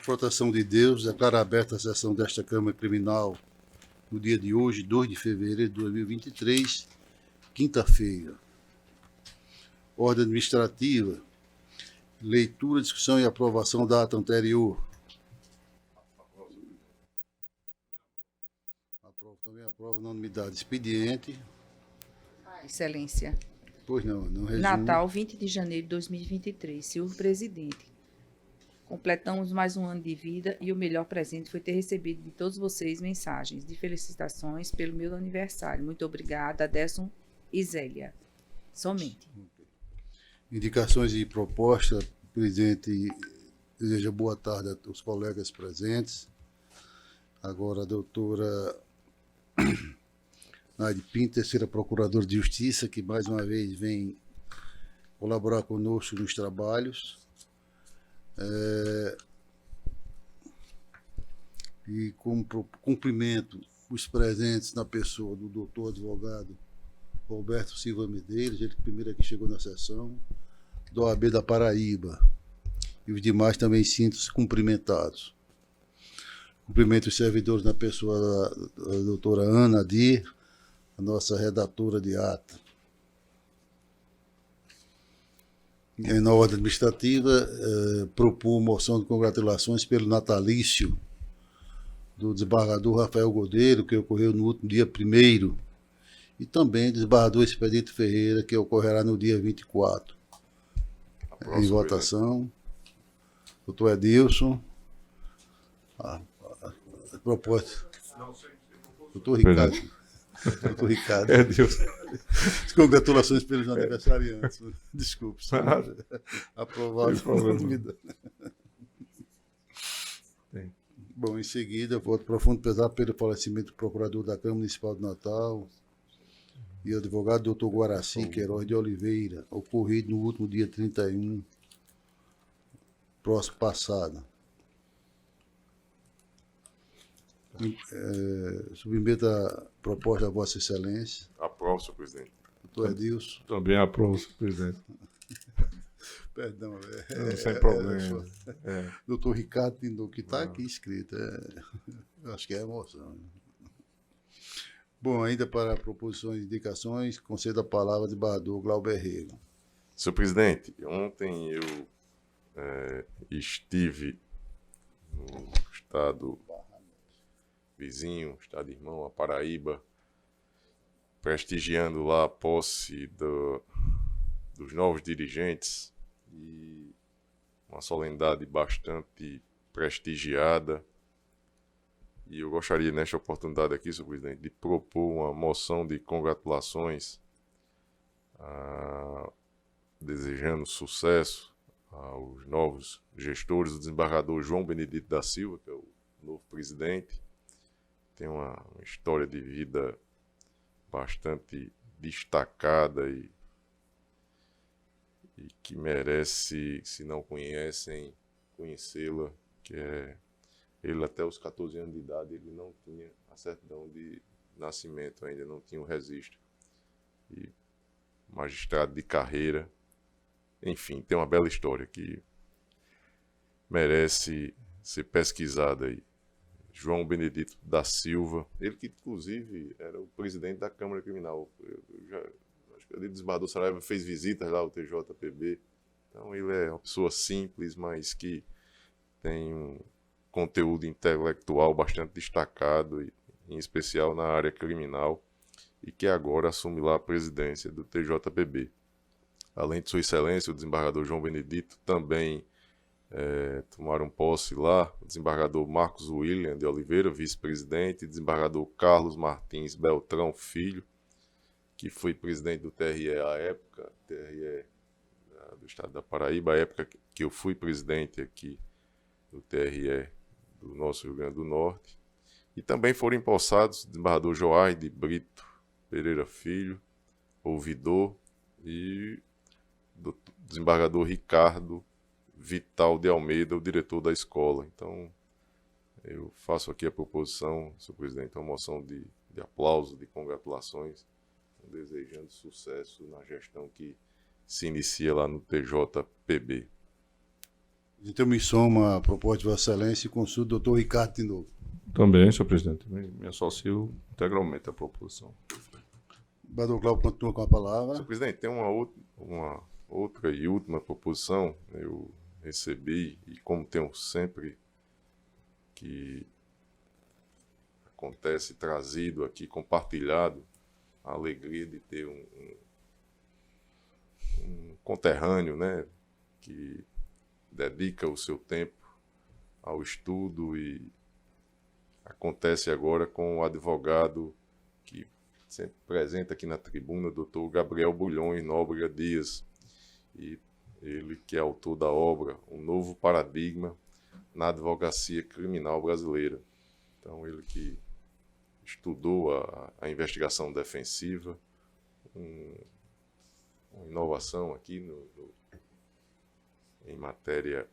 proteção de Deus, declaro aberta a sessão desta Câmara Criminal no dia de hoje, 2 de fevereiro de 2023, quinta-feira. Ordem administrativa, leitura, discussão e aprovação da ata anterior. Também aprovo unanimidade. Expediente. Excelência. Pois não resumo. Natal, 20 de janeiro de 2023. Senhor presidente, completamos mais um ano de vida e o melhor presente foi ter recebido de todos vocês mensagens de felicitações pelo meu aniversário. Muito obrigada, Aderson e Zélia. Somente. Indicações e propostas. O presidente deseja boa tarde aos colegas presentes. Agora, a doutora Naide Pinto, terceira procuradora de Justiça, que mais uma vez vem colaborar conosco nos trabalhos. E como cumprimento os presentes na pessoa do doutor advogado Roberto Silva Medeiros, ele primeiro que chegou na sessão, do OAB da Paraíba. E os demais também sintam-se cumprimentados. Cumprimento os servidores na pessoa da doutora Ana Dir, a nossa redatora de ata. E na ordem administrativa, propor moção de congratulações pelo natalício do desembargador Rafael Godeiro, que ocorreu no último dia 1º, e também do desembargador Expedito Ferreira, que ocorrerá no dia 24. Em votação. Doutor Edilson. Proposta. Doutor Ricardo. Doutor Ricardo. Edilson. Congratulações pelos aniversariantes. Desculpe. Aprovado. Bom, em seguida, voto profundo pesar pelo falecimento do procurador da Câmara Municipal de Natal e advogado doutor Guaraci Queiroz de Oliveira, ocorrido no último dia 31, próximo passado. Submeto a proposta da Vossa Excelência. Aprovo, senhor presidente. Doutor Edilson. Também aprovo, senhor presidente. Perdão. Não, sem problema. Doutor Ricardo Tindou, que está aqui escrito. Acho que é emoção. Bom, ainda para proposições e indicações, concedo a palavra ao desembargador Glauber Rego. Senhor presidente, ontem eu estive no estado vizinho, estado irmão, a Paraíba, prestigiando lá a posse dos novos dirigentes, e uma solenidade bastante prestigiada. E eu gostaria, nesta oportunidade aqui, senhor presidente, de propor uma moção de congratulações, desejando sucesso aos novos gestores, o desembargador João Benedito da Silva, que é o novo presidente. Tem uma história de vida bastante destacada e que merece, se não conhecem, conhecê-la, que é ele até os 14 anos de idade, ele não tinha a certidão de nascimento ainda, não tinha o registro. E magistrado de carreira, enfim, tem uma bela história que merece ser pesquisada aí. João Benedito da Silva, ele que inclusive era o presidente da Câmara Criminal. Acho que o desembargador Saraiva fez visitas lá ao TJPB. Então ele é uma pessoa simples, mas que tem um conteúdo intelectual bastante destacado, em especial na área criminal, e que agora assume lá a presidência do TJPB. Além de Sua Excelência, o desembargador João Benedito, também tomaram posse lá o desembargador Marcos William de Oliveira, vice-presidente, e desembargador Carlos Martins Beltrão Filho, que foi presidente do TRE à época, TRE do estado da Paraíba, à época que eu fui presidente aqui do TRE do nosso Rio Grande do Norte. E também foram empossados o desembargador Joaide Brito Pereira Filho, ouvidor, e o desembargador Ricardo Vital de Almeida, o diretor da escola. Então, eu faço aqui a proposição, senhor presidente, uma moção de aplauso, de congratulações, desejando sucesso na gestão que se inicia lá no TJPB. Então me soma a proposta de Vossa Excelência e consulto o doutor Ricardo de novo. Também, senhor presidente, me associo integralmente à proposição. Bador Cláudio continua com a palavra. Senhor presidente, tem uma outra e última proposição. Eu recebi, e como tenho sempre que acontece trazido aqui, compartilhado, a alegria de ter um conterrâneo, né, que dedica o seu tempo ao estudo, e acontece agora com o advogado que sempre presente aqui na tribuna, doutor Gabriel Bulhões Nóbrega Dias, e ele que é autor da obra Um Novo Paradigma na Advocacia Criminal Brasileira. Então, ele que estudou a investigação defensiva, uma inovação aqui em matéria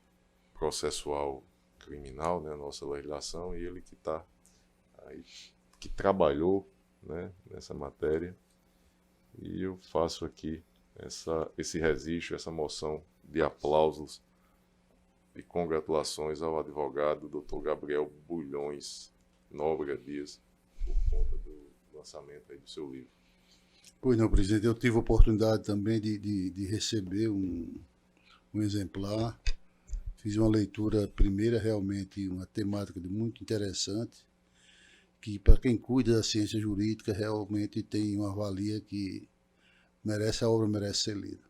processual criminal, né, a nossa legislação, e ele que está aí, que trabalhou, né, nessa matéria, e eu faço aqui esse registro, essa moção de aplausos e congratulações ao advogado Dr. Gabriel Bulhões Nóbrega Dias por conta do lançamento aí do seu livro. Pois não, presidente, eu tive a oportunidade também de receber um exemplar. Fiz uma leitura primeira, realmente uma temática muito interessante, que para quem cuida da ciência jurídica realmente tem uma valia que merece, a obra merece ser lida.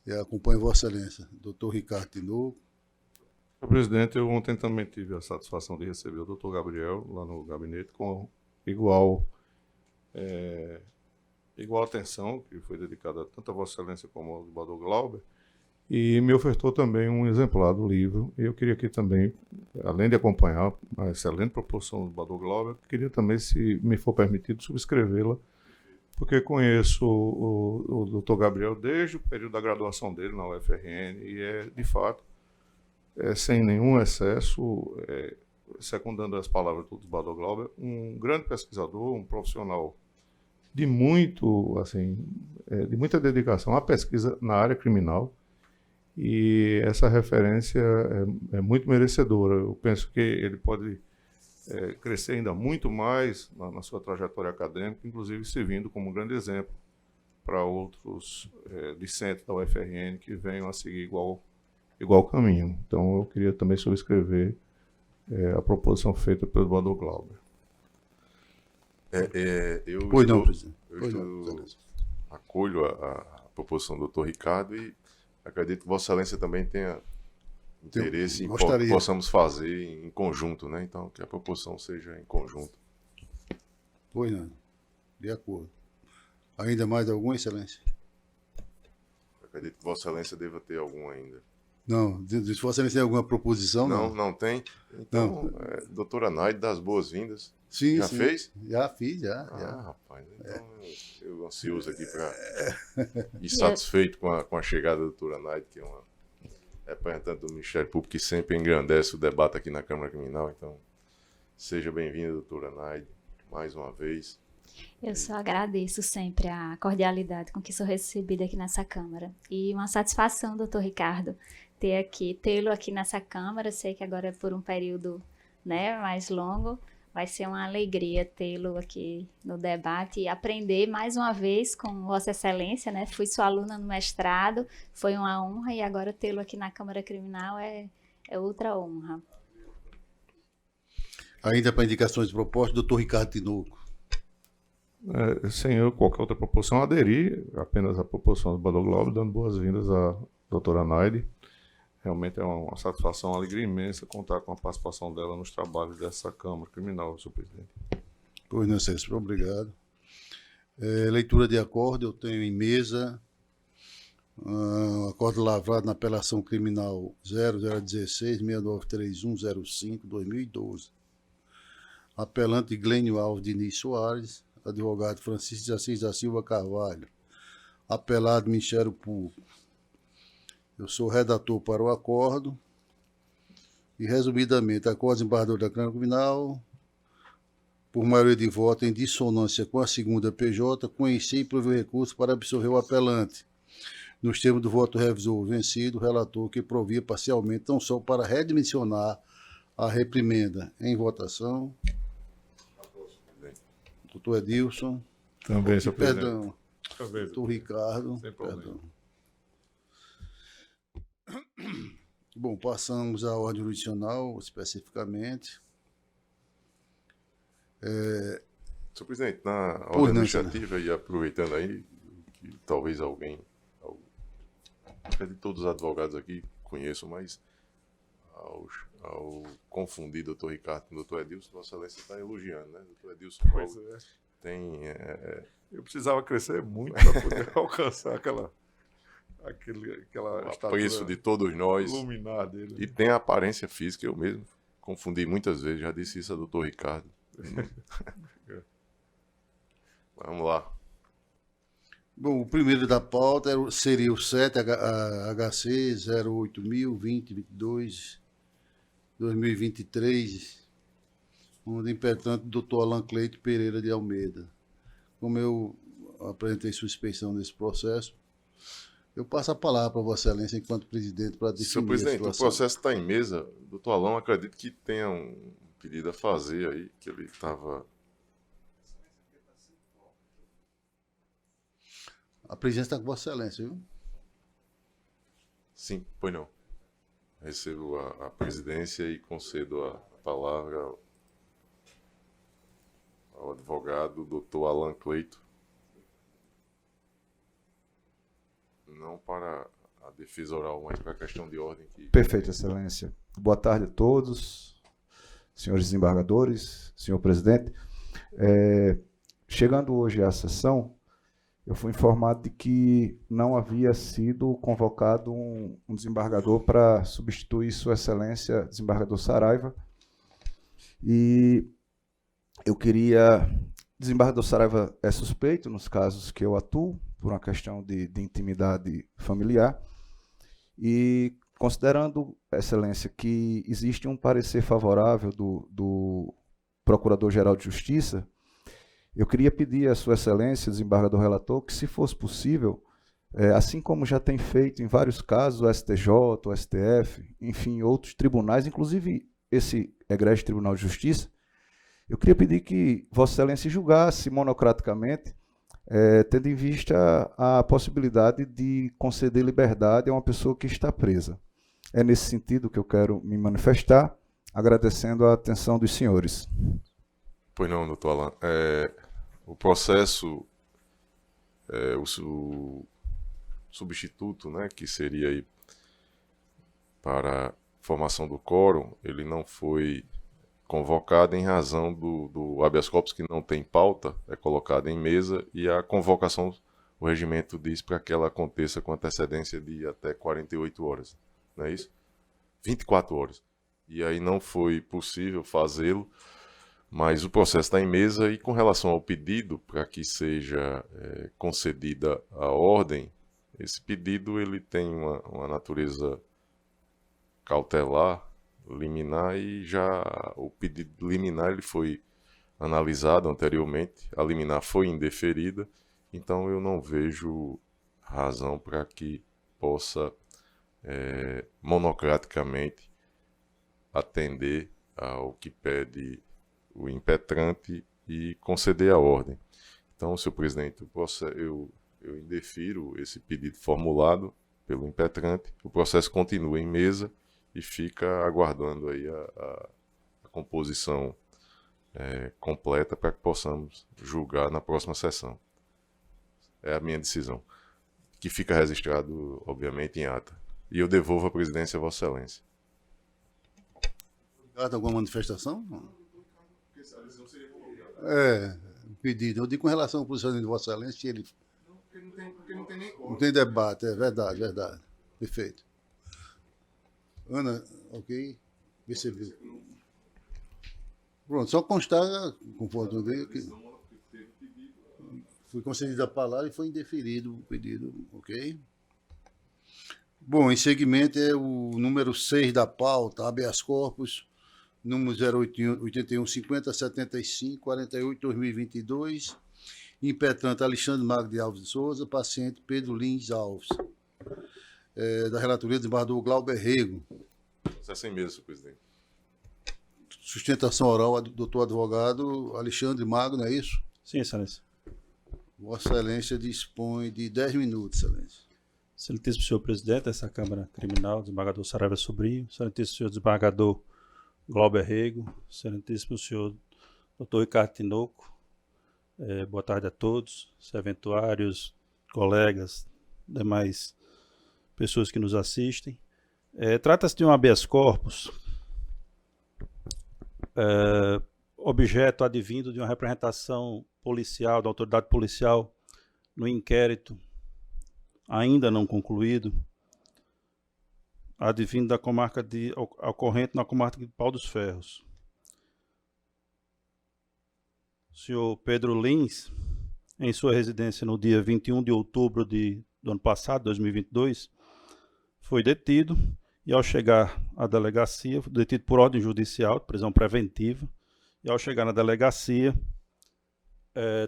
Eu acompanho Vossa Excelência, doutor Ricardo de novo. Senhor presidente, eu ontem também tive a satisfação de receber o doutor Gabriel lá no gabinete com igual atenção que foi dedicada tanto a Vossa Excelência como ao Bador Glauber, e me ofertou também um exemplar do livro. E eu queria aqui também, além de acompanhar a excelente proposição do Bador Glauber, queria também, se me for permitido, subscrevê-la, porque conheço o doutor Gabriel desde o período da graduação dele na UFRN, e de fato, sem nenhum excesso, secundando as palavras do Bador Glauber, um grande pesquisador, um profissional de muita dedicação à pesquisa na área criminal, e essa referência é muito merecedora. Eu penso que ele pode crescer ainda muito mais na sua trajetória acadêmica, inclusive servindo como um grande exemplo para outros discentes da UFRN que venham a seguir igual caminho. Então, eu queria também subscrever a proposição feita pelo Bador Glauber. Pois não, presidente. Eu acolho a proposição do doutor Ricardo, e acredito que Vossa Excelência também tenha interesse em que possamos fazer em conjunto, né? Então, que a proposição seja em conjunto. Pois não, de acordo. Ainda mais alguma, Excelência? Acredito que Vossa Excelência deva ter algum ainda. Não, se Vossa Excelência tem alguma proposição, não? Não tem? Então, doutora Naide, das boas-vindas. Sim, já fez? Já fiz, já. Rapaz, então eu ansioso aqui para e satisfeito com a chegada da doutora Naide, que é uma representante do Ministério Público que sempre engrandece o debate aqui na Câmara Criminal. Então, seja bem-vinda, doutora Naide, mais uma vez. Eu só agradeço sempre a cordialidade com que sou recebida aqui nessa Câmara. E uma satisfação, doutor Ricardo, tê-lo aqui nessa Câmara. Sei que agora é por um período, né, mais longo. Vai ser uma alegria tê-lo aqui no debate e aprender mais uma vez com Vossa Excelência, né? Fui sua aluna no mestrado, foi uma honra, e agora tê-lo aqui na Câmara Criminal é outra honra. Ainda para indicações de proposta, doutor Ricardo Tinoco. Sem eu qualquer outra proposição, aderir apenas à proposição do Bador Glauber, dando boas-vindas à doutora Naide. Realmente é uma satisfação, uma alegria imensa contar com a participação dela nos trabalhos dessa Câmara Criminal, senhor presidente. Pois não, Excelência, obrigado. Leitura de acordo, eu tenho em mesa acordo lavrado na apelação criminal 0016-693105-2012. Apelante Glênio Alves Diniz Soares, advogado Francisco de Assis da Silva Carvalho, apelado Ministério Público. Eu sou redator para o acordo e, resumidamente, acordo desembargador da Câmara Criminal, por maioria de voto em dissonância com a segunda PJ, conheci e provei recurso para absolver o apelante, Nos termos do voto revisor vencido, o relator que provia parcialmente, não só para redimensionar a reprimenda. Em votação. Doutor Edilson. Também, senhor presidente. Perdão. Também, Doutor Ricardo. Sem problema. Perdão. Bom, passamos à ordem jurisdicional, especificamente. Senhor presidente, na Pois ordem não, administrativa, e aproveitando aí, que talvez alguém, de todos os advogados aqui conheçam, mas ao confundir doutor Ricardo com doutor Edilson, Vossa Excelência está elogiando, né? Doutor Edilson Pois é. tem... Eu precisava crescer muito para poder alcançar aquela o estatura apreço de todos nós. luminar dele. E tem a aparência física, eu mesmo confundi muitas vezes, já disse isso a doutor Ricardo. Vamos lá. Bom, o primeiro da pauta seria o 7 HC 08.020.22.2023, onde impetrante o doutor Alan Cleito Pereira de Almeida. Como eu apresentei suspeição nesse processo, eu passo a palavra para Vossa Excelência enquanto presidente para definir Senhor presidente, a o situação. processo está em mesa. Doutor Alão, acredito que tenha um pedido a fazer aí, que ele estava... A presidência está com Vossa Excelência, viu? Sim, pois não. Recebo a presidência e concedo a palavra ao advogado doutor Alan Cleito. Não para a defesa oral, mas para a questão de ordem. Perfeito, Excelência. Boa tarde a todos, senhores desembargadores, senhor presidente. Chegando hoje à sessão, eu fui informado de que não havia sido convocado um desembargador para substituir Sua Excelência, desembargador Saraiva. E eu queria... Desembargador Saraiva é suspeito nos casos que eu atuo, por uma questão de intimidade familiar. E considerando, Excelência, que existe um parecer favorável do Procurador-Geral de Justiça, eu queria pedir à Sua Excelência, desembargador relator, que, se fosse possível, assim como já tem feito em vários casos, o STJ, o STF, enfim, outros tribunais, inclusive esse egrégio Tribunal de Justiça, eu queria pedir que Vossa Excelência julgasse monocraticamente, tendo em vista a possibilidade de conceder liberdade a uma pessoa que está presa. É nesse sentido que eu quero me manifestar, agradecendo a atenção dos senhores. Pois não, doutor Alan. O processo, o substituto, né, que seria aí para formação do quórum, ele não foi convocado em razão do habeas corpus, que não tem pauta, é colocado em mesa, e a convocação, o regimento diz para que ela aconteça com antecedência de até 48 horas, não é isso? 24 horas. E aí não foi possível fazê-lo, mas o processo está em mesa, e com relação ao pedido para que seja concedida a ordem, esse pedido ele tem uma natureza cautelar, liminar, e já o pedido liminar ele foi analisado anteriormente, a liminar foi indeferida, então eu não vejo razão para que possa monocraticamente atender ao que pede o impetrante e conceder a ordem. Então, senhor presidente, eu indefiro esse pedido formulado pelo impetrante, o processo continua em mesa e fica aguardando aí a composição completa para que possamos julgar na próxima sessão. É a minha decisão, que fica registrado, obviamente, em ata. E eu devolvo a presidência a Vossa Excelência. Obrigado. Alguma manifestação? Pedido. Eu digo com relação ao posicionamento de Vossa Excelência, ele... Não tem debate, é verdade, verdade. Perfeito. Ana, ok? Percebeu. Pronto, só constar, conforme eu dei, que foi concedida a palavra e foi indeferido o pedido, ok? Bom, em seguimento é o número 6 da pauta, habeas corpus, número 081-50-75-48-2022, impetrante Alexandre Magno de Alves de Souza, paciente Pedro Lins Alves. da relatoria do desembargador Glauber Rego. Isso é assim mesmo, senhor presidente. Sustentação oral do doutor advogado Alexandre Mago, não é isso? Sim, excelência. Vossa Excelência dispõe de 10 minutos, excelência. Excelentíssimo senhor presidente dessa Câmara Criminal, desembargador Saraiva Sobrinho, excelentíssimo senhor desembargador Glauber Rego, excelentíssimo senhor doutor Ricardo Tinoco, boa tarde a todos, serventuários, colegas, demais pessoas que nos assistem. Trata-se de um habeas corpus, objeto advindo de uma representação policial, da autoridade policial, no inquérito ainda não concluído, advindo da comarca ocorrente na comarca de Pau dos Ferros. O senhor Pedro Lins, em sua residência no dia 21 de outubro do ano passado, 2022, foi detido e, ao chegar à delegacia, foi detido por ordem judicial, prisão preventiva, e, ao chegar na delegacia,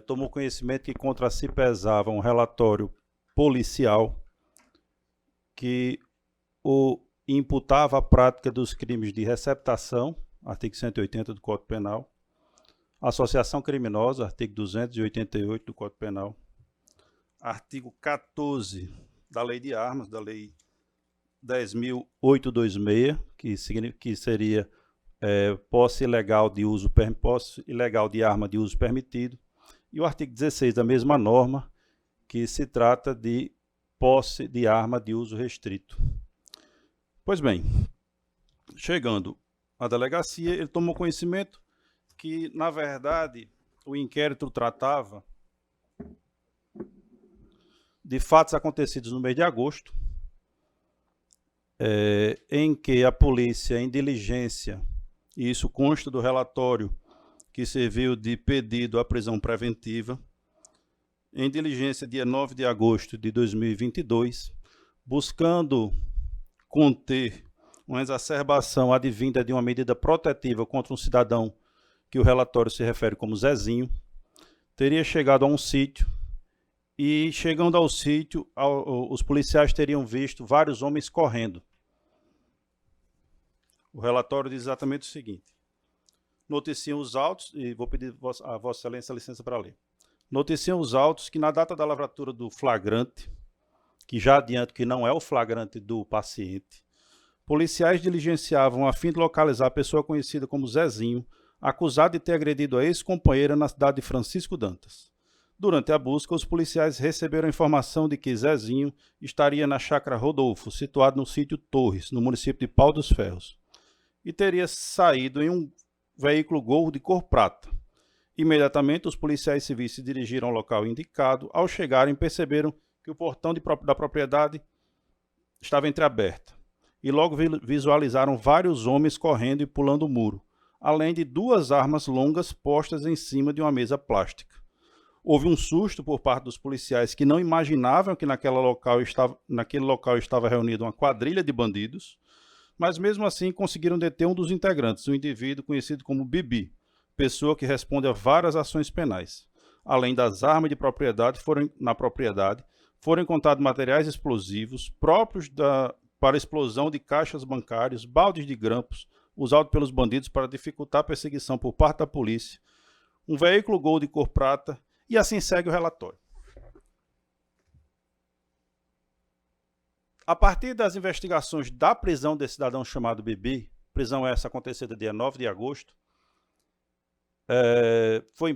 tomou conhecimento que contra si pesava um relatório policial que o imputava a prática dos crimes de receptação, artigo 180 do Código Penal, associação criminosa, artigo 288 do Código Penal, artigo 14 da Lei de Armas, da Lei 10.826, que seria posse ilegal de arma de uso permitido, e o artigo 16 da mesma norma, que se trata de posse de arma de uso restrito. Pois bem, chegando à delegacia, ele tomou conhecimento que, na verdade, o inquérito tratava de fatos acontecidos no mês de agosto, em que a polícia, em diligência, e isso consta do relatório que serviu de pedido à prisão preventiva, em diligência dia 9 de agosto de 2022, buscando conter uma exacerbação advinda de uma medida protetiva contra um cidadão que o relatório se refere como Zezinho, teria chegado a um sítio e, chegando ao sítio, os policiais teriam visto vários homens correndo. O relatório diz exatamente o seguinte: noticiam os autos, e vou pedir a Vossa Excelência a licença para ler. Noticiam os autos que, na data da lavratura do flagrante, que já adianto que não é o flagrante do paciente, policiais diligenciavam a fim de localizar a pessoa conhecida como Zezinho, acusado de ter agredido a ex-companheira na cidade de Francisco Dantas. Durante a busca, os policiais receberam a informação de que Zezinho estaria na chácara Rodolfo, situado no sítio Torres, no município de Pau dos Ferros, e teria saído em um veículo Gol de cor prata. Imediatamente, os policiais civis se dirigiram ao local indicado. Ao chegarem, perceberam que o portão da propriedade estava entreaberto e logo visualizaram vários homens correndo e pulando o muro, além de duas armas longas postas em cima de uma mesa plástica. Houve um susto por parte dos policiais, que não imaginavam que naquele local estava reunida uma quadrilha de bandidos, mas mesmo assim conseguiram deter um dos integrantes, um indivíduo conhecido como Bibi, pessoa que responde a várias ações penais. Além das armas de propriedade, foram encontrados materiais explosivos próprios para explosão de caixas bancárias, baldes de grampos, usados pelos bandidos para dificultar a perseguição por parte da polícia, um veículo Gol de cor prata, e assim segue o relatório. A partir das investigações da prisão desse cidadão chamado Bibi, prisão essa acontecida dia 9 de agosto, foi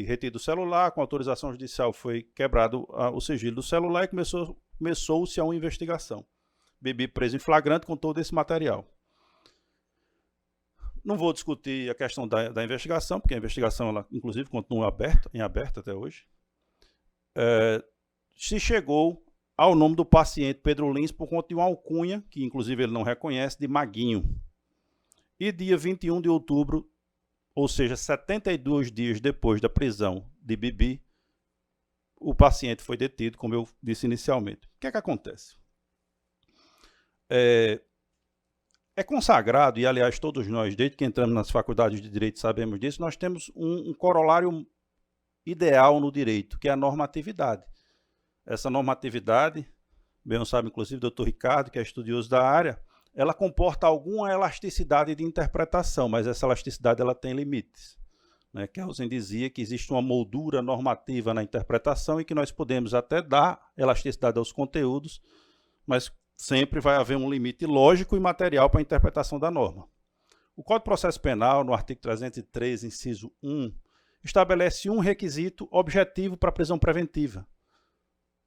retido o celular, com autorização judicial foi quebrado o sigilo do celular e começou-se a uma investigação. Bibi preso em flagrante com todo esse material. Não vou discutir a questão da investigação, porque a investigação, ela, inclusive, continua em aberto até hoje. Se chegou ao nome do paciente Pedro Lins por conta de uma alcunha, que inclusive ele não reconhece, de Maguinho. E dia 21 de outubro, ou seja, 72 dias depois da prisão de Bibi, o paciente foi detido, como eu disse inicialmente. O que é que acontece? É consagrado, e aliás todos nós, desde que entramos nas faculdades de Direito, sabemos disso, nós temos um corolário ideal no direito, que é a normatividade. Essa normatividade bem o sabe inclusive o doutor Ricardo, que é estudioso da área, ela comporta alguma elasticidade de interpretação, mas essa elasticidade ela tem limites. Né? Kelsen dizia que existe uma moldura normativa na interpretação e que nós podemos até dar elasticidade aos conteúdos, mas sempre vai haver um limite lógico e material para a interpretação da norma. O Código de Processo Penal, no artigo 303, inciso 1, estabelece um requisito objetivo para a prisão preventiva.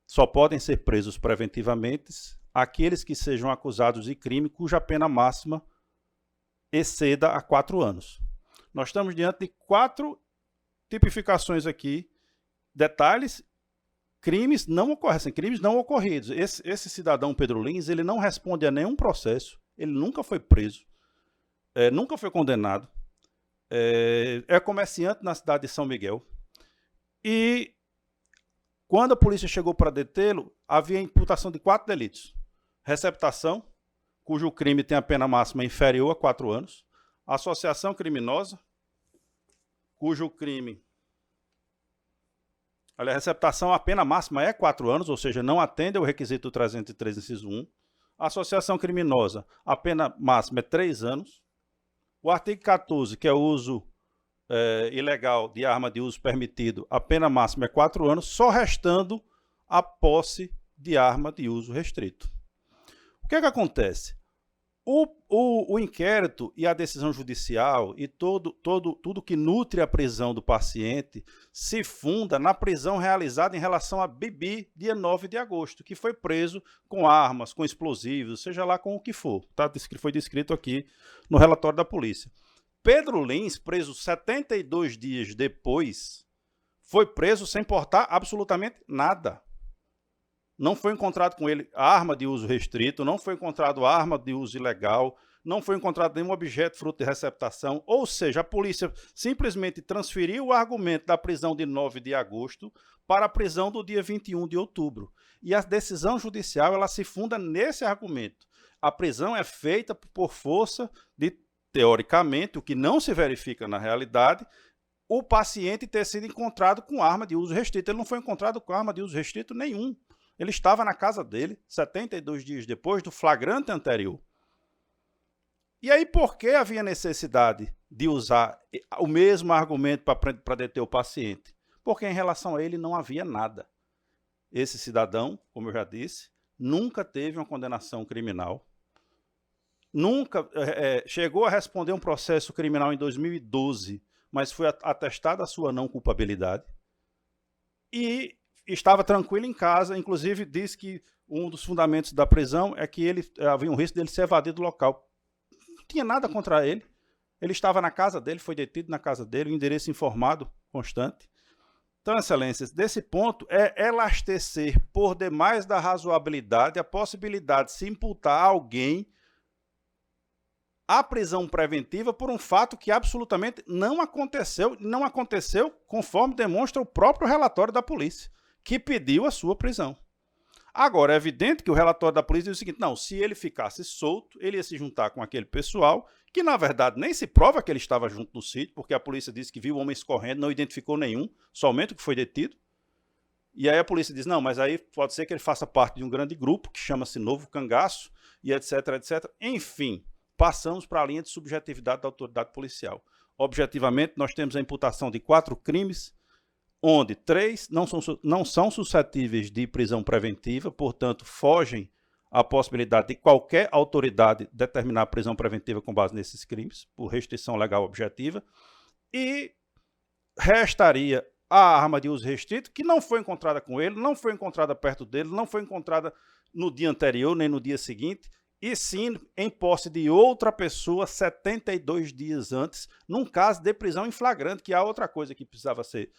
Só podem ser presos preventivamente aqueles que sejam acusados de crime cuja pena máxima exceda a 4 anos. Nós estamos diante de 4 tipificações aqui, detalhes, crimes não ocorridos. Esse cidadão Pedro Lins, ele não responde a nenhum processo, ele nunca foi preso, nunca foi condenado, é comerciante na cidade de São Miguel, e quando a polícia chegou para detê-lo, havia imputação de 4 delitos. Receptação, cujo crime tem a pena máxima inferior a 4 anos. Associação criminosa, cujo crime... Olha, a receptação, a pena máxima é 4 anos, ou seja, não atende ao requisito 303, inciso 1. Associação criminosa, a pena máxima é 3 anos. O artigo 14, que é o uso ilegal de arma de uso permitido, a pena máxima é 4 anos, só restando a posse de arma de uso restrito. O que é que acontece? O inquérito e a decisão judicial e tudo que nutre a prisão do paciente se funda na prisão realizada em relação a Bibi, dia 9 de agosto, que foi preso com armas, com explosivos, seja lá com o que for. Tá? Foi descrito aqui no relatório da polícia. Pedro Lins, preso 72 dias depois, foi preso sem portar absolutamente nada. Não foi encontrado com ele arma de uso restrito, não foi encontrado arma de uso ilegal, não foi encontrado nenhum objeto fruto de receptação, ou seja, a polícia simplesmente transferiu o argumento da prisão de 9 de agosto para a prisão do dia 21 de outubro. E a decisão judicial ela se funda nesse argumento. A prisão é feita por força de, teoricamente, o que não se verifica na realidade, o paciente ter sido encontrado com arma de uso restrito. Ele não foi encontrado com arma de uso restrito nenhum. Ele estava na casa dele 72 dias depois do flagrante anterior. E aí, por que havia necessidade de usar o mesmo argumento para deter o paciente? Porque em relação a ele não havia nada. Esse cidadão, como eu já disse, nunca teve uma condenação criminal, nunca chegou a responder um processo criminal em 2012, mas foi atestada a sua não culpabilidade. E estava tranquilo em casa, inclusive disse que um dos fundamentos da prisão é que havia um risco dele ser evadido do local. Não tinha nada contra ele. Ele estava na casa dele, foi detido na casa dele, o endereço informado constante. Então, excelências, desse ponto é elastecer por demais da razoabilidade a possibilidade de se imputar a alguém a prisão preventiva por um fato que absolutamente não aconteceu conforme demonstra o próprio relatório da polícia, que pediu a sua prisão. Agora, é evidente que o relatório da polícia diz o seguinte, não, se ele ficasse solto, ele ia se juntar com aquele pessoal, que na verdade nem se prova que ele estava junto no sítio, porque a polícia disse que viu homens correndo, não identificou nenhum, somente o que foi detido. E aí a polícia diz, não, mas aí pode ser que ele faça parte de um grande grupo, que chama-se Novo Cangaço, e etc, etc. Enfim, passamos para a linha de subjetividade da autoridade policial. Objetivamente, nós temos a imputação de 4 crimes, onde 3 não são suscetíveis de prisão preventiva, portanto, fogem à possibilidade de qualquer autoridade determinar a prisão preventiva com base nesses crimes, por restrição legal objetiva, e restaria a arma de uso restrito, que não foi encontrada com ele, não foi encontrada perto dele, não foi encontrada no dia anterior, nem no dia seguinte, e sim em posse de outra pessoa 72 dias antes, num caso de prisão em flagrante, que há outra coisa que precisava ser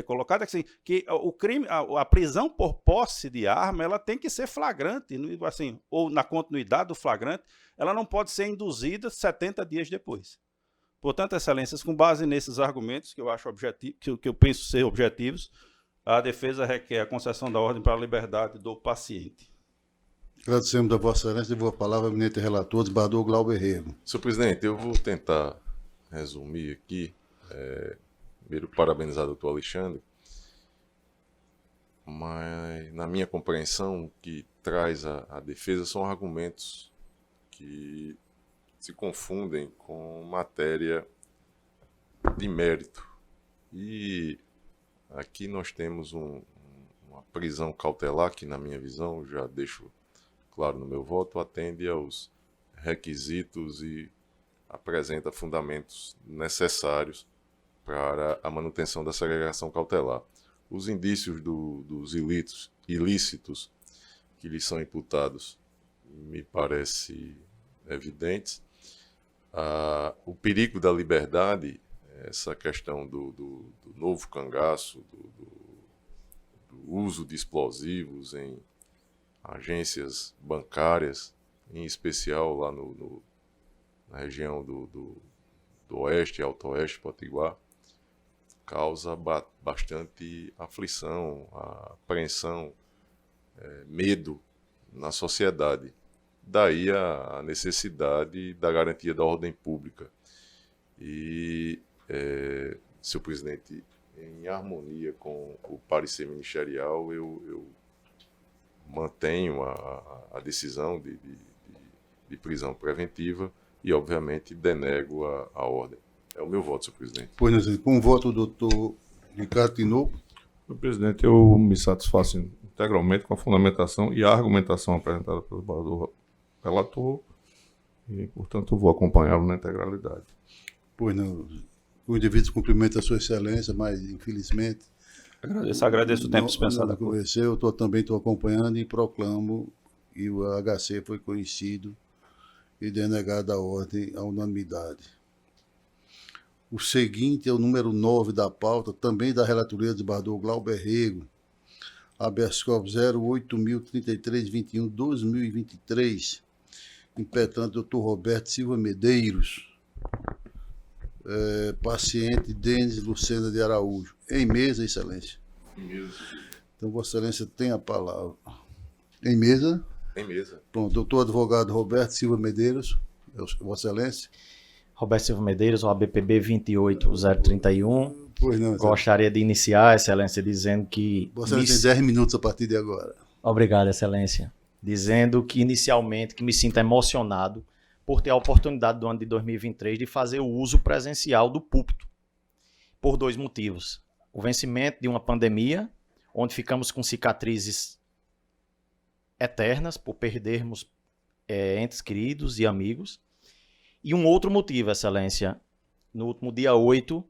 colocada, que o crime, a prisão por posse de arma, ela tem que ser flagrante, assim, ou na continuidade do flagrante, ela não pode ser induzida 70 dias depois. Portanto, excelências, com base nesses argumentos que eu acho que eu penso ser objetivos, a defesa requer a concessão da ordem para a liberdade do paciente. Agradecemos a Vossa Excelência e devolvo a palavra ao eminente relator, desembargador Glauber Rego. Senhor presidente, eu vou tentar resumir aqui. Primeiro, parabenizar o doutor Alexandre, mas na minha compreensão, o que traz a defesa são argumentos que se confundem com matéria de mérito. E aqui nós temos uma prisão cautelar que, na minha visão, já deixo claro no meu voto, atende aos requisitos e apresenta fundamentos necessários para a manutenção da segregação cautelar. Os indícios dos ilícitos que lhes são imputados me parece evidentes. O perigo da liberdade, essa questão do novo cangaço, do uso de explosivos em agências bancárias, em especial lá na região do Oeste, Alto Oeste, Potiguar, causa bastante aflição, apreensão, medo na sociedade. Daí a necessidade da garantia da ordem pública. E, senhor presidente, em harmonia com o parecer ministerial, eu mantenho a decisão de prisão preventiva e, obviamente, denego a ordem. É o meu voto, senhor presidente. Pois não, com o voto do doutor Ricardo Tinoco. Senhor presidente, eu me satisfaço integralmente com a fundamentação e a argumentação apresentada pelo relator e, portanto, vou acompanhá-lo na integralidade. Pois não, com o devido cumprimento à sua excelência, mas, infelizmente... Agradeço o tempo dispensado. Eu também estou acompanhando e proclamo que o HC foi conhecido e denegada a ordem à unanimidade. O seguinte é o número 9 da pauta, também da relatoria do desembargador Glauber Rego, habeas corpus 08.033.21/2023, impetrante Dr. Roberto Silva Medeiros, paciente Denis Lucena de Araújo. Em mesa, excelência. Em mesa. Então, Vossa Excelência tem a palavra. Em mesa? Em mesa. Pronto, doutor advogado Roberto Silva Medeiros, Vossa Excelência. Roberto Silva Medeiros, OABPB 28031. Pois não, Gostaria de iniciar, Excelência, dizendo que... Vossa Excelência tem 10 minutos a partir de agora. Obrigado, Excelência. Dizendo que, inicialmente, que me sinto emocionado por ter a oportunidade do ano de 2023 de fazer o uso presencial do púlpito, por 2 motivos. O vencimento de uma pandemia, onde ficamos com cicatrizes eternas por perdermos entes queridos e amigos. E um outro motivo, Excelência, no último dia 8,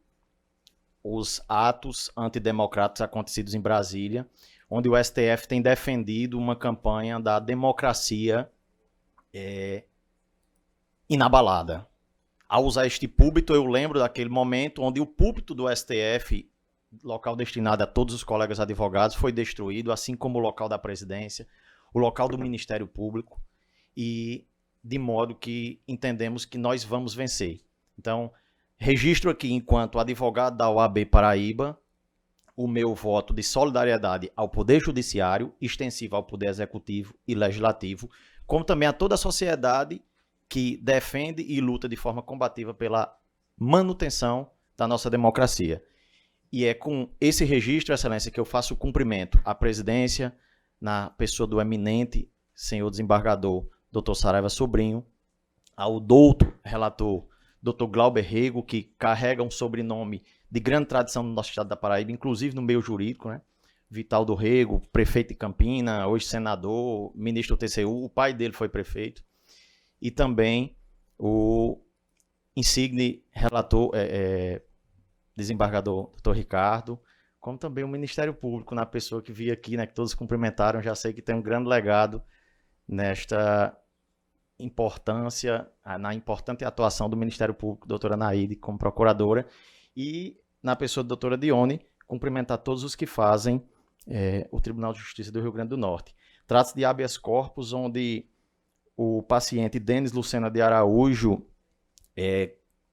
os atos antidemocráticos acontecidos em Brasília, onde o STF tem defendido uma campanha da democracia inabalada. Ao usar este púlpito, eu lembro daquele momento onde o púlpito do STF, local destinado a todos os colegas advogados, foi destruído, assim como o local da presidência, o local do Ministério Público, e de modo que entendemos que nós vamos vencer. Então, registro aqui, enquanto advogado da OAB Paraíba, o meu voto de solidariedade ao Poder Judiciário, extensivo ao Poder Executivo e Legislativo, como também a toda a sociedade que defende e luta de forma combativa pela manutenção da nossa democracia. E é com esse registro, Excelência, que eu faço o cumprimento à presidência, na pessoa do eminente senhor desembargador Dr. Saraiva Sobrinho, ao douto relator Dr. Glauber Rego, que carrega um sobrenome de grande tradição no nosso estado da Paraíba, inclusive no meio jurídico, né? Vital do Rego, prefeito de Campina, hoje senador, ministro do TCU, o pai dele foi prefeito, e também o insigne relator, desembargador Dr. Ricardo, como também o Ministério Público, na pessoa que vi aqui, né, que todos cumprimentaram, já sei que tem um grande legado nesta importância, na importante atuação do Ministério Público, doutora Naide, como procuradora, e na pessoa da doutora Dione, cumprimentar todos os que fazem o Tribunal de Justiça do Rio Grande do Norte. Trata-se de habeas corpus, onde o paciente Denis Lucena de Araújo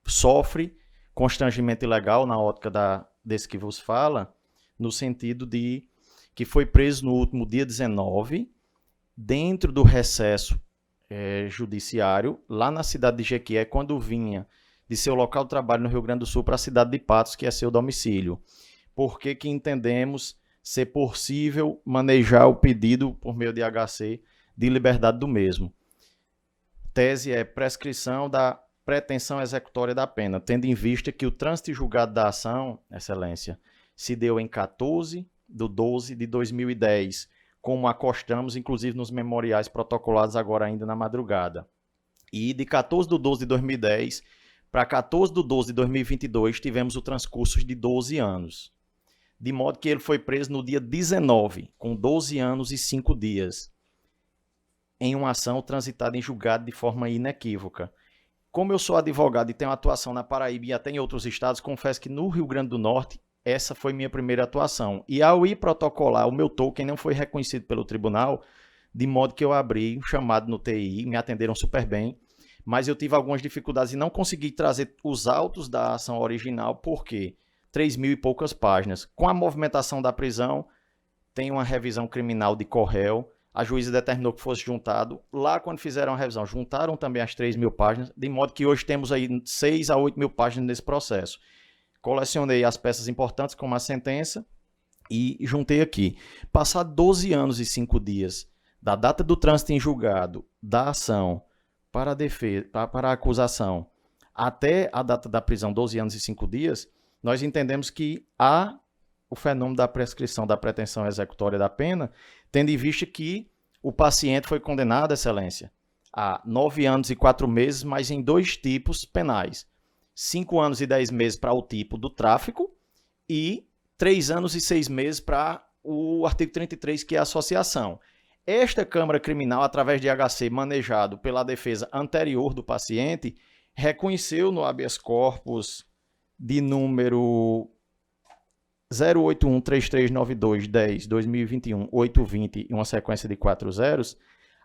sofre constrangimento ilegal, na ótica desse que vos fala, no sentido de que foi preso no último dia 19, dentro do recesso judiciário, lá na cidade de Jequié, quando vinha de seu local de trabalho no Rio Grande do Sul para a cidade de Patos, que é seu domicílio. Porque que entendemos ser possível manejar o pedido por meio de HC de liberdade do mesmo. Tese é prescrição da pretensão executória da pena, tendo em vista que o trânsito julgado da ação, Excelência, se deu em 14/12/2010, como acostamos, inclusive, nos memoriais protocolados agora ainda na madrugada. E de 14/12/2010 para 14/12/2022 tivemos o transcurso de 12 anos. De modo que ele foi preso no dia 19, com 12 anos e 5 dias, em uma ação transitada em julgado de forma inequívoca. Como eu sou advogado e tenho atuação na Paraíba e até em outros estados, confesso que no Rio Grande do Norte, essa foi minha primeira atuação. E ao ir protocolar, o meu token não foi reconhecido pelo tribunal, de modo que eu abri um chamado no TI, me atenderam super bem, mas eu tive algumas dificuldades e não consegui trazer os autos da ação original, porque 3.000 e poucas páginas. Com a movimentação da prisão, tem uma revisão criminal de corréu, a juíza determinou que fosse juntado. Lá, quando fizeram a revisão, juntaram também as 3.000 páginas, de modo que hoje temos aí 6 a 8.000 páginas nesse processo. Colecionei as peças importantes, como a sentença, e juntei aqui. Passado 12 anos e 5 dias da data do trânsito em julgado, da ação para a defesa, para a acusação, até a data da prisão, 12 anos e 5 dias, nós entendemos que há o fenômeno da prescrição da pretensão executória da pena, tendo em vista que o paciente foi condenado, Excelência, a 9 anos e 4 meses, mas em 2 tipos penais. 5 anos e 10 meses para o tipo do tráfico e 3 anos e 6 meses para o artigo 33, que é a associação. Esta Câmara Criminal, através de HC manejado pela defesa anterior do paciente, reconheceu no habeas corpus de número 081339210-2021-820 e uma sequência de 4 zeros,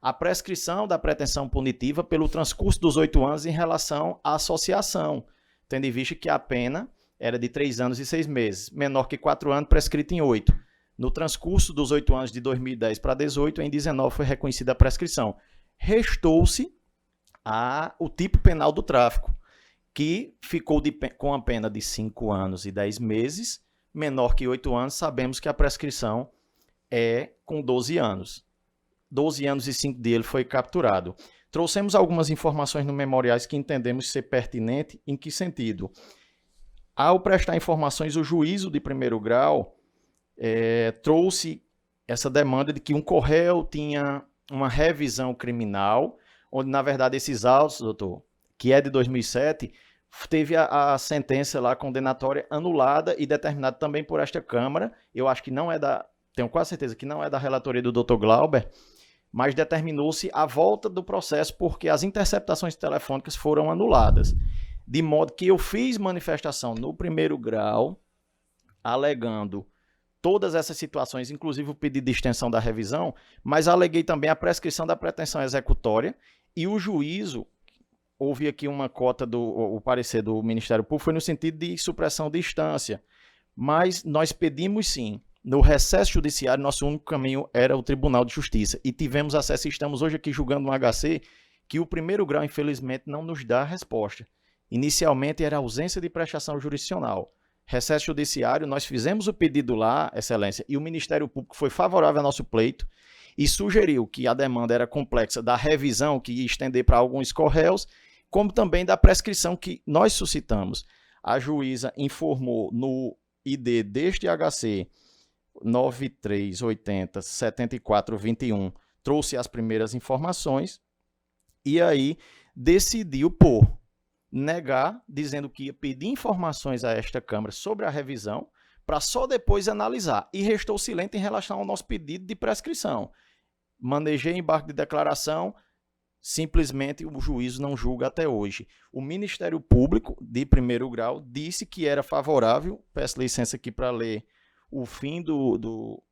a prescrição da pretensão punitiva pelo transcurso dos 8 anos em relação à associação, tendo em vista que a pena era de 3 anos e 6 meses, menor que 4 anos, prescrita em 8. No transcurso dos 8 anos de 2010 para 18, em 19 foi reconhecida a prescrição. Restou-se o tipo penal do tráfico, que ficou com a pena de 5 anos e 10 meses, menor que 8 anos, sabemos que a prescrição é com 12 anos. 12 anos e 5 dias ele foi capturado. Trouxemos algumas informações no memoriais que entendemos ser pertinente. Em que sentido? Ao prestar informações, o juízo de primeiro grau trouxe essa demanda de que um corréu tinha uma revisão criminal, onde, na verdade, esses autos, doutor, que é de 2007, teve a sentença lá condenatória anulada e determinada também por esta Câmara. Eu acho que não é tenho quase certeza que não é da relatoria do Dr. Glauber, mas determinou-se a volta do processo porque as interceptações telefônicas foram anuladas. De modo que eu fiz manifestação no primeiro grau, alegando todas essas situações, inclusive o pedido de extensão da revisão, mas aleguei também a prescrição da pretensão executória e o juízo, houve aqui uma cota o parecer do Ministério Público, foi no sentido de supressão de instância, mas nós pedimos sim. No recesso judiciário, nosso único caminho era o Tribunal de Justiça. E tivemos acesso, estamos hoje aqui julgando um HC, que o primeiro grau, infelizmente, não nos dá a resposta. Inicialmente era ausência de prestação jurisdicional. Recesso judiciário, nós fizemos o pedido lá, Excelência, e o Ministério Público foi favorável ao nosso pleito e sugeriu que a demanda era complexa da revisão, que ia estender para alguns corréus, como também da prescrição que nós suscitamos. A juíza informou no ID deste HC 9380-7421, trouxe as primeiras informações e aí decidiu por negar, dizendo que ia pedir informações a esta Câmara sobre a revisão para só depois analisar e restou silente em relação ao nosso pedido de prescrição. Manejei embargo de declaração, simplesmente o juízo não julga até hoje. O Ministério Público de primeiro grau disse que era favorável, peço licença aqui para ler o fim do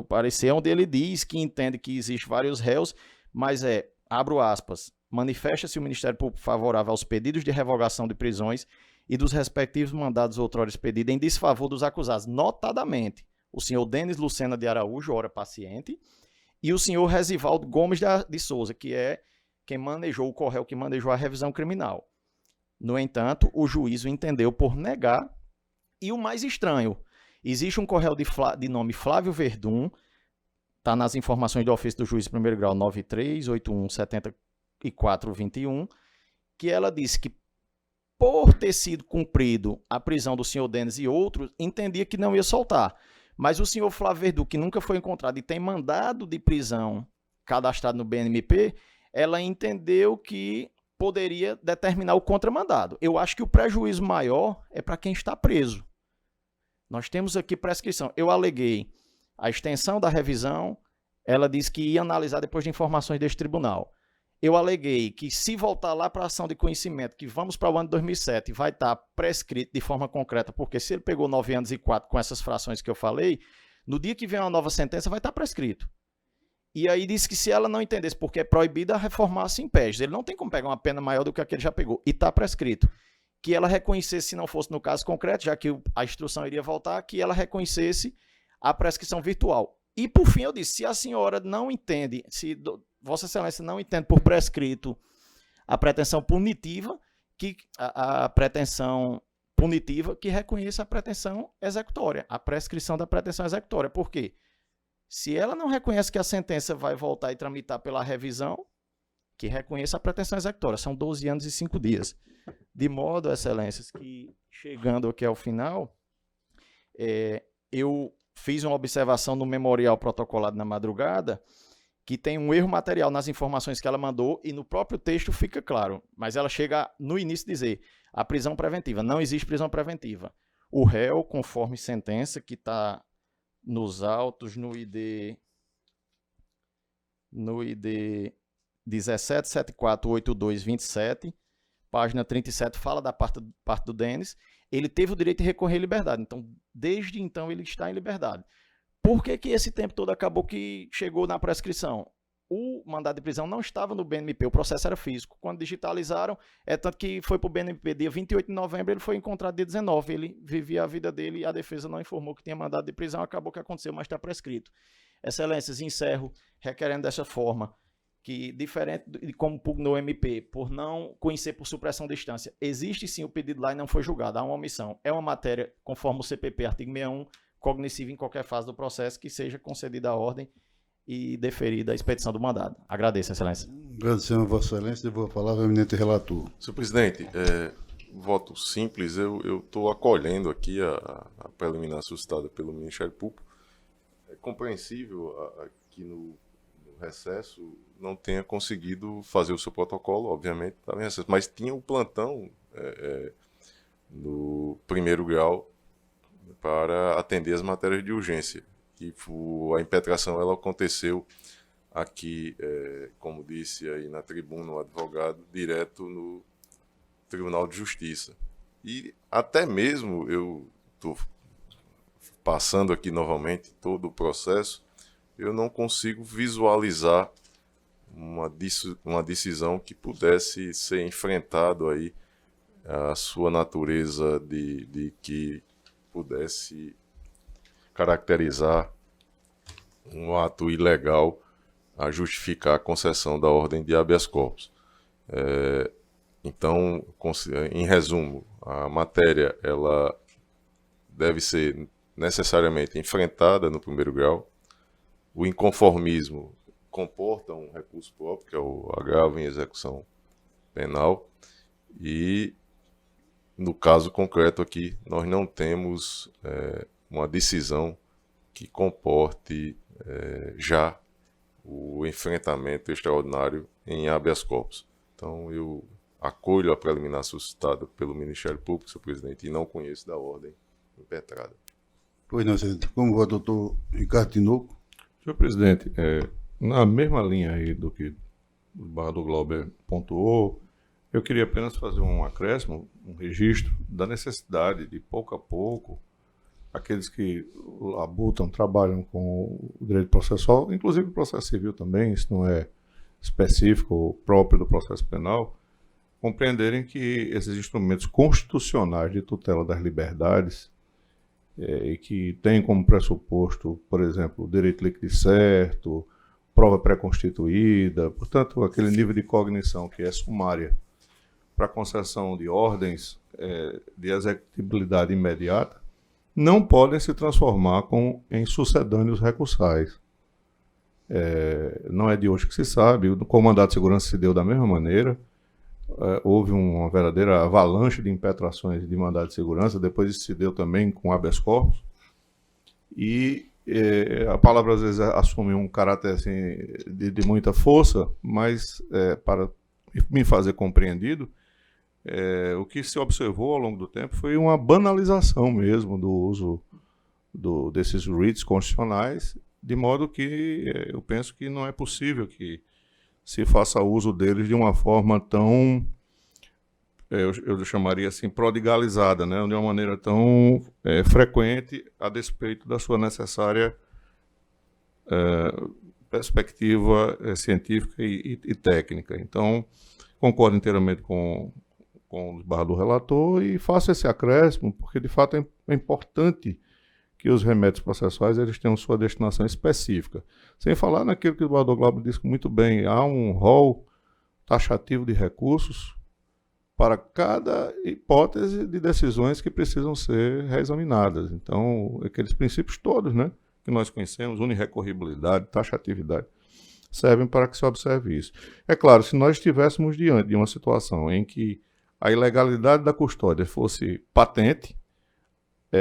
parecer, onde ele diz que entende que existem vários réus, mas abro aspas, manifesta-se o Ministério Público favorável aos pedidos de revogação de prisões e dos respectivos mandados outrora expedidos em desfavor dos acusados, notadamente o senhor Denis Lucena de Araújo, ora paciente, e o senhor Resivaldo Gomes de Souza, que é quem manejou o corréu, que manejou a revisão criminal. No entanto, o juízo entendeu por negar, e o mais estranho, Existe um córrego de nome Flávio Verdun, está nas informações do ofício do juiz de primeiro grau 93817421, que ela disse que, por ter sido cumprido a prisão do senhor Denis e outros, entendia que não ia soltar. Mas o senhor Flávio Verdun, que nunca foi encontrado e tem mandado de prisão cadastrado no BNMP, ela entendeu que poderia determinar o contramandado. Eu acho que o prejuízo maior é para quem está preso. Nós temos aqui prescrição. Eu aleguei a extensão da revisão, ela disse que ia analisar depois de informações deste tribunal. Eu aleguei que se voltar lá para a ação de conhecimento, que vamos para o ano de 2007, vai estar prescrito de forma concreta, porque se ele pegou 9 anos e 4 com essas frações que eu falei, no dia que vem uma nova sentença vai estar prescrito. E aí disse que se ela não entendesse porque é proibida reformar-se em pés, ele não tem como pegar uma pena maior do que a que ele já pegou, e está prescrito. Que ela reconhecesse, se não fosse no caso concreto, já que a instrução iria voltar, que ela reconhecesse a prescrição virtual. E por fim eu disse, se a senhora não entende, se Vossa Excelência não entende por prescrito a pretensão punitiva, que a pretensão punitiva que reconheça a pretensão executória, a prescrição da pretensão executória. Por quê? Se ela não reconhece que a sentença vai voltar e tramitar pela revisão, que reconheça a pretensão executória. São 12 anos e 5 dias. De modo, Excelências, que chegando aqui ao final, eu fiz uma observação no memorial protocolado na madrugada, que tem um erro material nas informações que ela mandou e no próprio texto fica claro. Mas ela chega no início a dizer a prisão preventiva. Não existe prisão preventiva. O réu, conforme sentença, que está nos autos, no ID 17748227, página 37, fala da parte do Denis, ele teve o direito de recorrer à liberdade. Então, desde então, ele está em liberdade. Por que esse tempo todo acabou que chegou na prescrição? O mandado de prisão não estava no BNMP, o processo era físico. Quando digitalizaram, tanto que foi para o BNMP dia 28 de novembro, ele foi encontrado dia 19. Ele vivia a vida dele e a defesa não informou que tinha mandado de prisão, acabou que aconteceu, mas está prescrito. Excelências, encerro requerendo dessa forma, que diferente de como pugnou o MP, por não conhecer por supressão de instância, existe sim o pedido lá e não foi julgado, há uma omissão. É uma matéria, conforme o CPP, artigo 61, cognoscível em qualquer fase do processo, que seja concedida a ordem e deferida a expedição do mandado. Agradeço, Excelência. Agradecemos a Vossa Excelência, devo a palavra ao eminente relator. Senhor presidente, voto simples, eu estou acolhendo aqui a preliminar suscitada pelo Ministério Público. É compreensível que no recesso não tenha conseguido fazer o seu protocolo, obviamente, estava em recesso, mas tinha um plantão no primeiro grau para atender as matérias de urgência. E a impetração ela aconteceu aqui, como disse aí na tribuna o advogado, direto no Tribunal de Justiça. E até mesmo eu estou passando aqui novamente todo o processo, eu não consigo visualizar uma decisão que pudesse ser enfrentado aí a sua natureza de que pudesse caracterizar um ato ilegal a justificar a concessão da ordem de habeas corpus. Então, em resumo, a matéria ela deve ser necessariamente enfrentada no primeiro grau. O inconformismo comporta um recurso próprio, que é o agravo em execução penal, e no caso concreto aqui, nós não temos uma decisão que comporte já o enfrentamento extraordinário em habeas corpus. Então, eu acolho a preliminar suscitada pelo Ministério Público, senhor presidente, e não conheço da ordem impetrada. Pois não, excelente. Como o doutor Ricardo Tinoco. Senhor presidente, na mesma linha aí do que o Barra Glauber pontuou, eu queria apenas fazer um acréscimo, um registro da necessidade de, pouco a pouco, aqueles que labutam, trabalham com o direito processual, inclusive o processo civil também, isso não é específico ou próprio do processo penal, compreenderem que esses instrumentos constitucionais de tutela das liberdades e que têm como pressuposto, por exemplo, o direito líquido e certo, prova pré-constituída, portanto, aquele nível de cognição que é sumária para concessão de ordens de executibilidade imediata, não podem se transformar em sucedâneos recursais. Não é de hoje que se sabe, com o mandato de segurança se deu da mesma maneira. Houve uma verdadeira avalanche de impetrações de mandado de segurança, depois isso se deu também com habeas corpus, e a palavra às vezes assume um caráter assim, de muita força, mas para me fazer compreendido, o que se observou ao longo do tempo foi uma banalização mesmo do uso desses writs constitucionais, de modo que eu penso que não é possível que se faça uso deles de uma forma tão, eu chamaria assim, prodigalizada, né? De uma maneira tão frequente a despeito da sua necessária perspectiva científica e técnica. Então, concordo inteiramente com o barra do relator e faço esse acréscimo, porque de fato é importante que os remédios processuais eles tenham sua destinação específica. Sem falar naquilo que o Eduardo Glauber disse muito bem, há um rol taxativo de recursos para cada hipótese de decisões que precisam ser reexaminadas. Então, aqueles princípios todos, né, que nós conhecemos, unirrecorribilidade, taxatividade, servem para que se observe isso. É claro, se nós estivéssemos diante de uma situação em que a ilegalidade da custódia fosse patente,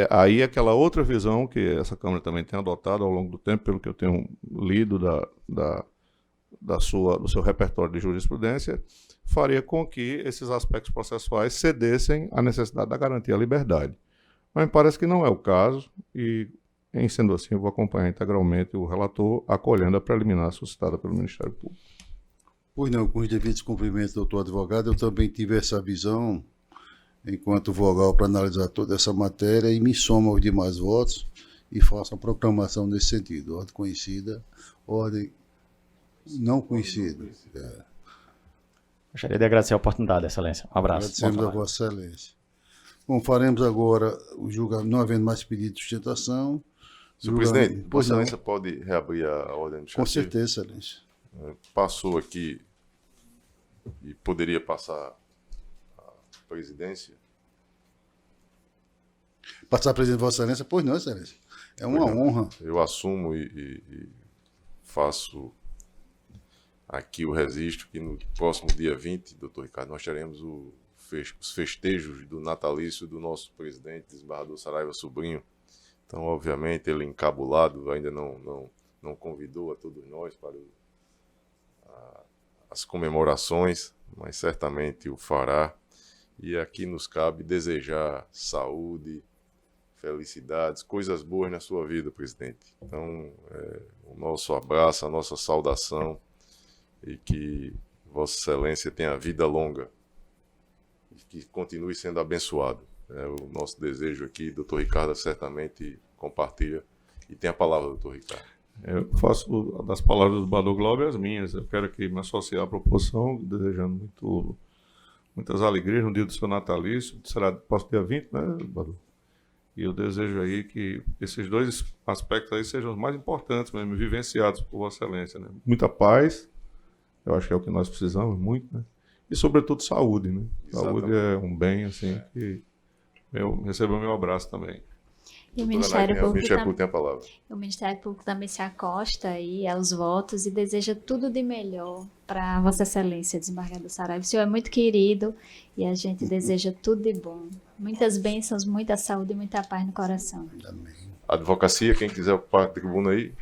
aí aquela outra visão que essa Câmara também tem adotado ao longo do tempo, pelo que eu tenho lido do seu repertório de jurisprudência, faria com que esses aspectos processuais cedessem à necessidade da garantia à liberdade. Mas me parece que não é o caso e, em sendo assim, eu vou acompanhar integralmente o relator acolhendo a preliminar suscitada pelo Ministério Público. Pois não, com os devidos cumprimentos, doutor advogado, eu também tive essa visão enquanto vogal para analisar toda essa matéria e me somo aos demais votos e faço a proclamação nesse sentido. Ordem conhecida, ordem não conhecida. Gostaria de agradecer a oportunidade, Excelência. Um abraço. Agradecemos a Vossa Excelência. Bom, faremos agora o julgamento, não havendo mais pedido de sustentação. Senhor presidente, Vossa Excelência pode reabrir a ordem administrativa? Com certeza, Excelência. Passou aqui e poderia passar presidência. Passar a presidente de Vossa Excelência? Pois não, Excelência. É uma honra. Eu assumo e faço aqui o registro que no próximo dia 20, doutor Ricardo, nós teremos os festejos do natalício do nosso presidente, desembargador Saraiva Sobrinho. Então, obviamente, ele encabulado ainda não convidou a todos nós para as comemorações, mas certamente o fará. E aqui nos cabe desejar saúde, felicidades, coisas boas na sua vida, presidente. Então, o nosso abraço, a nossa saudação e que Vossa Excelência tenha vida longa e que continue sendo abençoado. É o nosso desejo aqui, doutor Ricardo certamente compartilha. E tem a palavra, doutor Ricardo. Eu faço das palavras do Bado Glauber as minhas. Eu quero aqui me associar à proposição, desejando muitas alegrias no dia do seu natalício. Será próximo dia 20, né, Badu? E eu desejo aí que esses dois aspectos aí sejam os mais importantes mesmo, vivenciados por Vossa Excelência, né? Muita paz, eu acho que é o que nós precisamos muito, né? E, sobretudo, saúde, né? Exatamente. Saúde é um bem, assim, que receba o meu abraço também. E o Ministério Público tem a palavra. O Ministério Público também se acosta aí aos votos e deseja tudo de melhor para Vossa Excelência, desembargador Saraiva. O senhor é muito querido e a gente deseja tudo de bom. Muitas bênçãos, muita saúde e muita paz no coração. Amém. Advocacia, quem quiser ocupar a tribuna aí.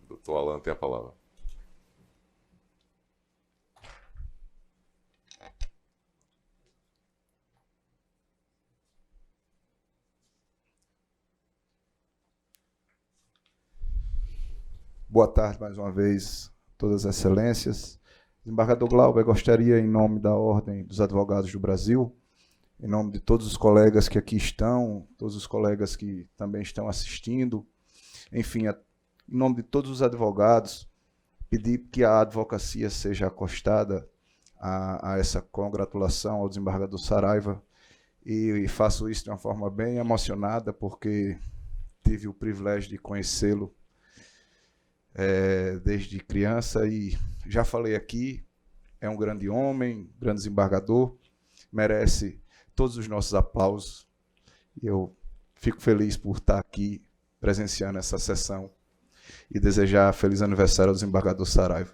Doutor Alan tem a palavra. Boa tarde mais uma vez, todas as excelências. Desembargador Glauber, gostaria, em nome da Ordem dos Advogados do Brasil, em nome de todos os colegas que aqui estão, todos os colegas que também estão assistindo, enfim, em nome de todos os advogados, pedir que a advocacia seja acostada a essa congratulação ao desembargador Saraiva, e faço isso de uma forma bem emocionada, porque tive o privilégio de conhecê-lo desde criança e já falei aqui, é um grande homem, grande desembargador, merece todos os nossos aplausos. E eu fico feliz por estar aqui presenciando essa sessão e desejar feliz aniversário ao desembargador Saraiva.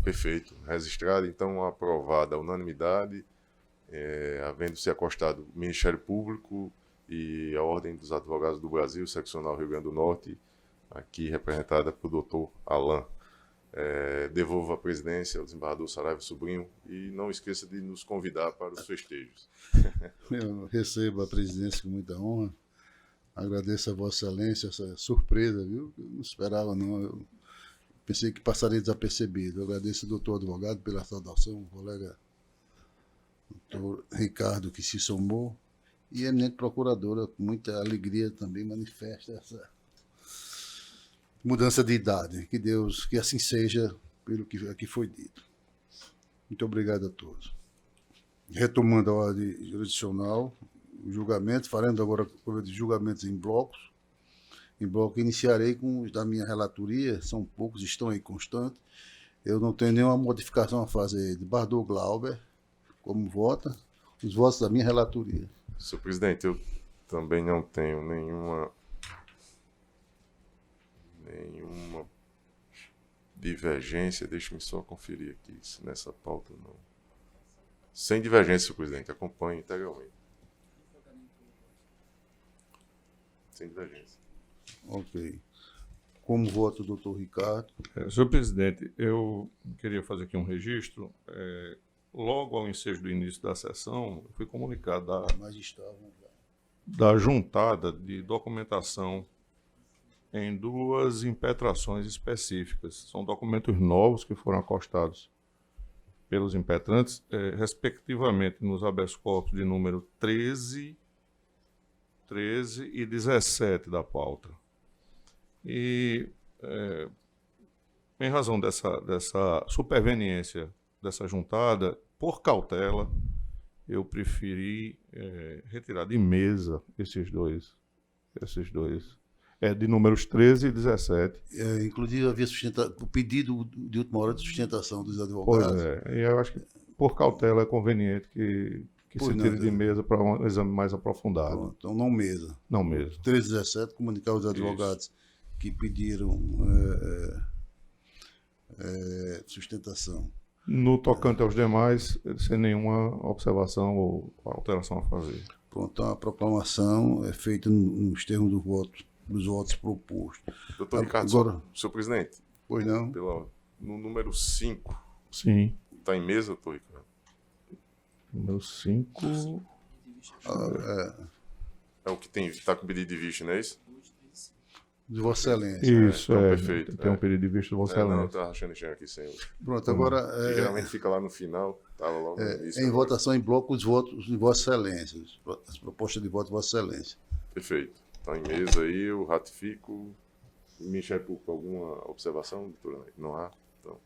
Perfeito. Registrado, então, aprovada a unanimidade, havendo-se acostado o Ministério Público e a Ordem dos Advogados do Brasil, seccional Rio Grande do Norte, aqui representada por doutor Alain. Devolvo a presidência ao desembargador Saraiva Sobrinho e não esqueça de nos convidar para os festejos. Eu recebo a presidência com muita honra. Agradeço a Vossa Excelência essa surpresa, viu? Eu não esperava, não. Eu pensei que passaria desapercebido. Eu agradeço ao doutor advogado pela saudação, o colega doutor Ricardo, que se somou, e a eminente procuradora, com muita alegria, também manifesta essa mudança de idade. Que Deus, que assim seja, pelo que aqui foi dito. Muito obrigado a todos. Retomando a ordem jurisdicional, o julgamento, faremos agora de julgamentos em blocos. Em bloco, iniciarei com os da minha relatoria, são poucos, estão aí constantes. Eu não tenho nenhuma modificação a fazer de Bardot Glauber, como vota, os votos da minha relatoria. Senhor presidente, eu também não tenho nenhuma divergência. Deixe-me só conferir aqui se nessa pauta não. Sem divergência, senhor presidente, acompanhe integralmente. Sem divergência. Ok. Como voto o doutor Ricardo? Senhor presidente, eu queria fazer aqui um registro. Logo ao ensejo do início da sessão, eu fui comunicado Mas estavam já. da juntada de documentação em duas impetrações específicas. São documentos novos que foram acostados pelos impetrantes, respectivamente nos habeas corpus de número 13 e 17 da pauta. E, em razão dessa superveniência dessa juntada, por cautela, eu preferi retirar de mesa esses dois, de números 13 e 17. Inclusive, havia o pedido de última hora de sustentação dos Pois advogados. e eu acho que, por cautela, é conveniente que se tire de mesa para um exame mais aprofundado. Pronto, então, não mesa. Não mesmo. 13 e 17, comunicar aos advogados que pediram sustentação. No tocante aos demais, sem nenhuma observação ou alteração a fazer. Pronto, então a proclamação é feita nos termos dos votos propostos. Doutor Ricardo, Agora, senhor presidente, pois não? no número 5, Sim. está em mesa, doutor Ricardo? Número 5. É o que está com pedido de vista, não é isso? De Vossa Excelência. Isso, então, perfeito. Tem um pedido de vista do Vossa Não, eu Excelência. estava achando estranho aqui sem. Pronto, agora. Geralmente fica lá no final, estava logo no início. Em votação em bloco, os votos de Vossa Excelência, as propostas de voto de Vossa Excelência. Perfeito. Está em mesa aí, eu ratifico. O Ministério Público, alguma observação, doutora? Não há? Então.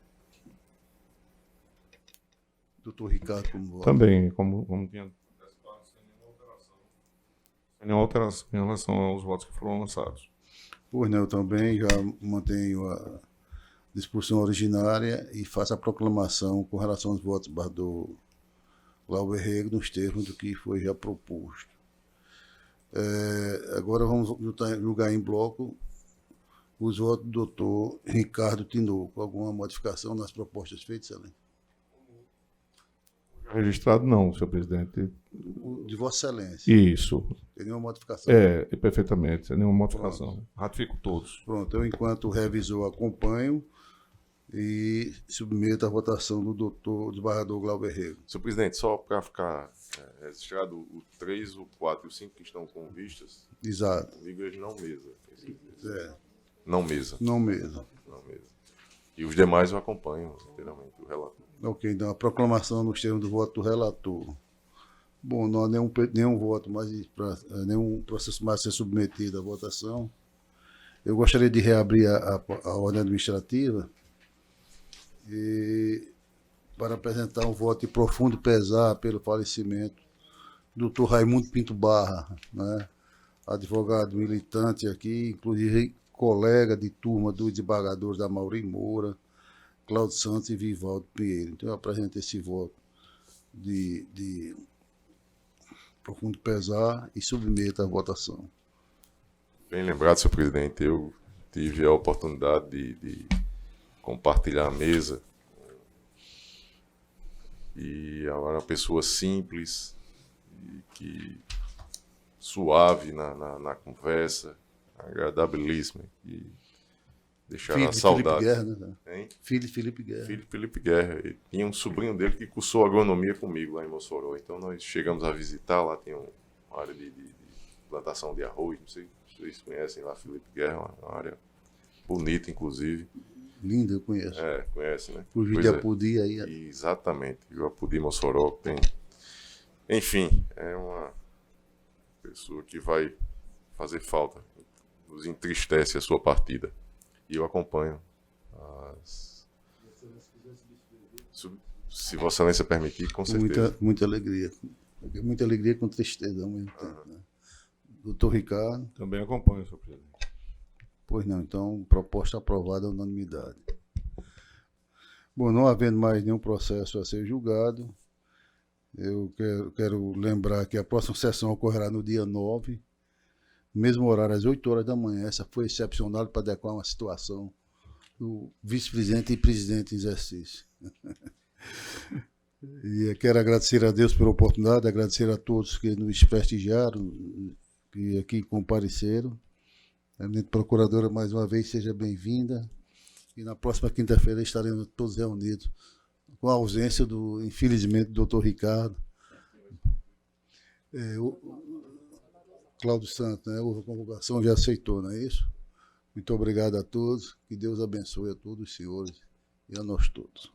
Doutor Ricardo, como voto? Também, como tinha antecipado, sem nenhuma alteração em relação aos votos que foram lançados. Pois não, eu também já mantenho a disposição originária e faço a proclamação com relação aos votos do Glauber Rego nos termos do que foi já proposto. Agora vamos julgar em bloco os votos do doutor Ricardo Tinoco. Alguma modificação nas propostas feitas, Excelência? Registrado não, senhor presidente. De Vossa Excelência. Isso. Tem nenhuma modificação? Perfeitamente, sem nenhuma modificação. Ratifico todos. Pronto, eu, enquanto revisor, acompanho e submeto a votação do desembargador Glauber Rego. Senhor presidente, só para ficar registrado, o 3, o 4 e o 5 que estão com vistas, Exato. digo eles não mesa. Não mesa. Não mesmo. Não mesa. E os demais eu acompanho inteiramente, o relator. Ok, então a proclamação nos termos do voto do relator. Bom, não há nenhum voto mais, nenhum processo mais a ser submetido à votação. Eu gostaria de reabrir a ordem administrativa para apresentar um voto de profundo pesar pelo falecimento do doutor Raimundo Pinto Barra, né? Advogado militante aqui, inclusive colega de turma dos desembargadores da Mauri Moura, Cláudio Santos e Vivaldo Pinheiro. Então eu apresento esse voto de profundo pesar e submeto à votação. Bem lembrado, senhor presidente, eu tive a oportunidade de compartilhar a mesa e era uma pessoa simples, e suave na conversa, agradabilíssima, e deixaram a saudade. Felipe Guerra, né? Hein? Filho de Felipe Guerra. Filho de Felipe Guerra. E tinha um sobrinho dele que cursou agronomia comigo lá em Mossoró. Então nós chegamos a visitar, lá tem uma área de plantação de arroz, não sei se vocês conhecem lá Felipe Guerra, uma área bonita, inclusive. Linda, eu conheço. Conhece, né? Por Pois de Apudi aí. Exatamente. O Apudi Mossoró tem. Enfim, é uma pessoa que vai fazer falta. Nos entristece a sua partida. E eu acompanho. Se Vossa Excelência permitir, com certeza. Muita alegria. Muita alegria com tristeza ao mesmo tempo. Né? Doutor Ricardo. Também acompanho, senhor presidente. Pois não, então, proposta aprovada à unanimidade. Bom, não havendo mais nenhum processo a ser julgado, eu quero lembrar que a próxima sessão ocorrerá no dia 9, mesmo horário, às 8 horas da manhã. Essa foi excepcional para adequar uma situação do vice-presidente e presidente em exercício. E eu quero agradecer a Deus pela oportunidade, agradecer a todos que nos prestigiaram, que aqui compareceram. A minha procuradora, mais uma vez, seja bem-vinda. E na próxima quinta-feira estaremos todos reunidos, com a ausência, infelizmente, do doutor Ricardo. O Cláudio Santos, né? A convocação já aceitou, não é isso? Muito obrigado a todos. Que Deus abençoe a todos os senhores e a nós todos.